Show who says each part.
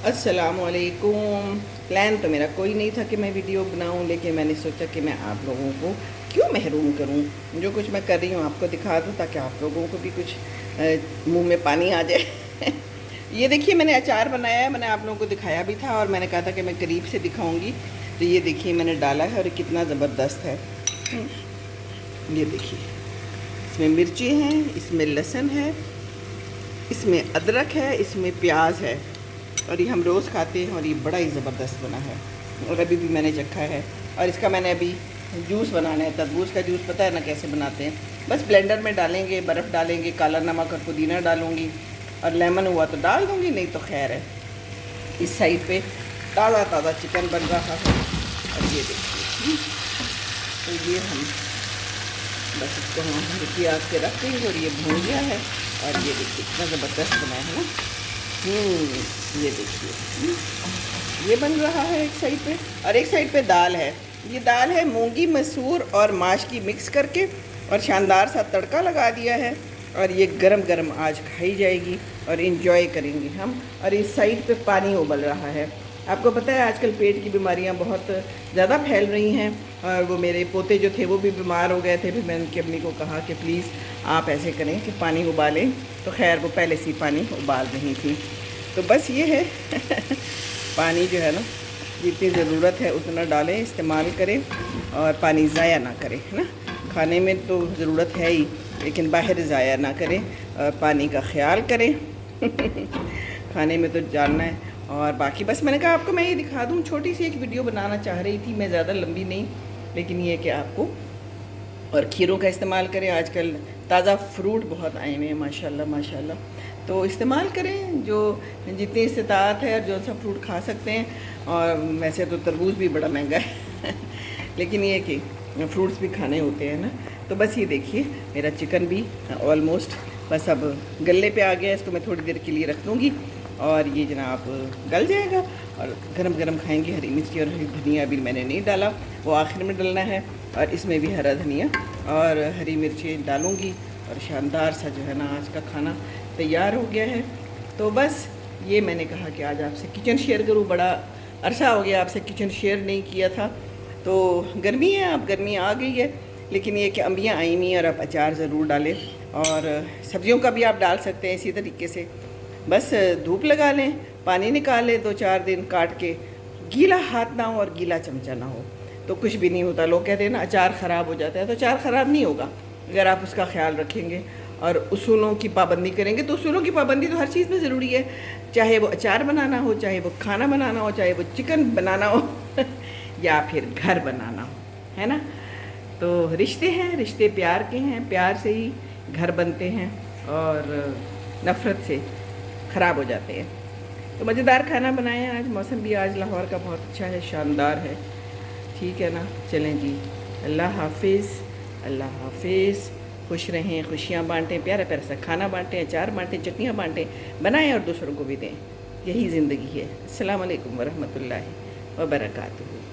Speaker 1: अस्सलामुअलैकुम। प्लान तो मेरा कोई नहीं था कि मैं वीडियो बनाऊं, लेकिन मैंने सोचा कि मैं आप लोगों को क्यों महरूम करूं। जो कुछ मैं कर रही हूं आपको दिखा दूं ताकि आप लोगों को भी कुछ मुंह में पानी आ जाए। ये देखिए, मैंने अचार बनाया है। मैंने आप लोगों को दिखाया भी था और मैंने कहा था कि मैं करीब से दिखाऊंगी। तो ये देखिए मैंने डाला है और कितना ज़बरदस्त है। ये देखिए, इसमें मिर्ची हैं, इसमें लहसुन है, इसमें अदरक है, इसमें प्याज है और ये हम रोज़ खाते हैं और ये बड़ा ही ज़बरदस्त बना है और अभी भी मैंने चखा है। और इसका मैंने अभी जूस बनाना है, तरबूज का जूस। पता है ना कैसे बनाते हैं? बस ब्लेंडर में डालेंगे, बर्फ़ डालेंगे, काला नमक और पुदीना डालूँगी और लेमन हुआ तो डाल दूँगी, नहीं तो खैर है। इस साइड पे ताज़ा ताज़ा चिकन बन रहा है और ये देखिए। तो ये हम बस इसको हम हल्की आग पे रख देंगे और ये भून गया है और ये देखिए कितना ज़बरदस्त बना है ना। ये देखिए, ये बन रहा है एक साइड पे और एक साइड पे दाल है। ये दाल है मूंगी, मसूर और माश की मिक्स करके और शानदार सा तड़का लगा दिया है और ये गरम गरम आज खाई जाएगी और इन्जॉय करेंगे हम। और इस साइड पे पानी उबल रहा है। आपको पता है आजकल पेट की बीमारियां बहुत ज़्यादा फैल रही हैं और वो मेरे पोते जो थे वो भी बीमार हो गए थे। फिर मैंने उनकी अम्मी को कहा कि प्लीज़ आप ऐसे करें कि पानी उबालें, तो खैर वो पहले से ही पानी उबाल रही थी। तो बस ये है। पानी जो है ना, जितनी ज़रूरत है उतना डालें, इस्तेमाल करें और पानी ज़ाया ना करें, है ना। खाने में तो ज़रूरत है ही, लेकिन बाहर ज़ाया ना करें और पानी का ख्याल करें। खाने में तो जानना है। और बाकी बस मैंने कहा आपको मैं ये दिखा दूँ, छोटी सी एक वीडियो बनाना चाह रही थी मैं, ज़्यादा लंबी नहीं, लेकिन ये कि आपको और खीरों का इस्तेमाल करें। आजकल ताज़ा फ्रूट बहुत आए हुए हैं माशाल्लाह माशाल्लाह, तो इस्तेमाल करें जो जितनी इस्तात है और जो सा फ्रूट खा सकते हैं। और वैसे तो तरबूज भी बड़ा महंगा है लेकिन ये कि फ्रूट्स भी खाने होते हैं ना। तो बस ये देखिए मेरा चिकन भी ऑलमोस्ट बस अब गलने पे आ गया है। इसको मैं थोड़ी देर के लिए रख दूँगी और ये जनाब गल जाएगा और गरम गरम खाएंगे। हरी मिर्ची और हरी धनिया भी मैंने नहीं डाला, वो आखिर में डलना है। और इसमें भी हरा धनिया और हरी मिर्ची डालूँगी और शानदार सा जो है ना आज का खाना तैयार हो गया है। तो बस ये मैंने कहा कि आज आपसे किचन शेयर करूँ। बड़ा अरसा हो गया आपसे किचन शेयर नहीं किया था। तो गर्मी है, अब गर्मी आ गई है, लेकिन ये कि अम्बियाँ आई हुई और आप अचार ज़रूर डालें और सब्जियों का भी आप डाल सकते हैं इसी तरीके से। बस धूप लगा लें, पानी निकाल लें 2-4 दिन काट के, गीला हाथ ना हो और गीला चमचा ना हो तो कुछ भी नहीं होता। लोग कहते हैं ना अचार ख़राब हो जाता है, तो अचार ख़राब नहीं होगा अगर आप उसका ख्याल रखेंगे और उसूलों की पाबंदी करेंगे। तो उसूलों की पाबंदी तो हर चीज़ में ज़रूरी है, चाहे वो अचार बनाना हो, चाहे वो खाना बनाना हो, चाहे वो चिकन बनाना हो या फिर घर बनाना हो, है ना। तो रिश्ते हैं, रिश्ते प्यार के हैं, प्यार से ही घर बनते हैं और नफ़रत से ख़राब हो जाते हैं। तो मज़ेदार खाना बनाएं आज। मौसम भी आज लाहौर का बहुत अच्छा है, शानदार है। ठीक है ना, चलें जी, अल्लाह हाफिज़, अल्लाह हाफिज़। खुश रहें, खुशियाँ बांटें, प्यारा प्यारा सा खाना बांटें, अचार बांटें, चटनियाँ बांटें, बनाएं और दूसरों को भी दें। यही ज़िंदगी है। अस्सलाम वालेकुम वरहमतुल्लाहि व बरकातुहू।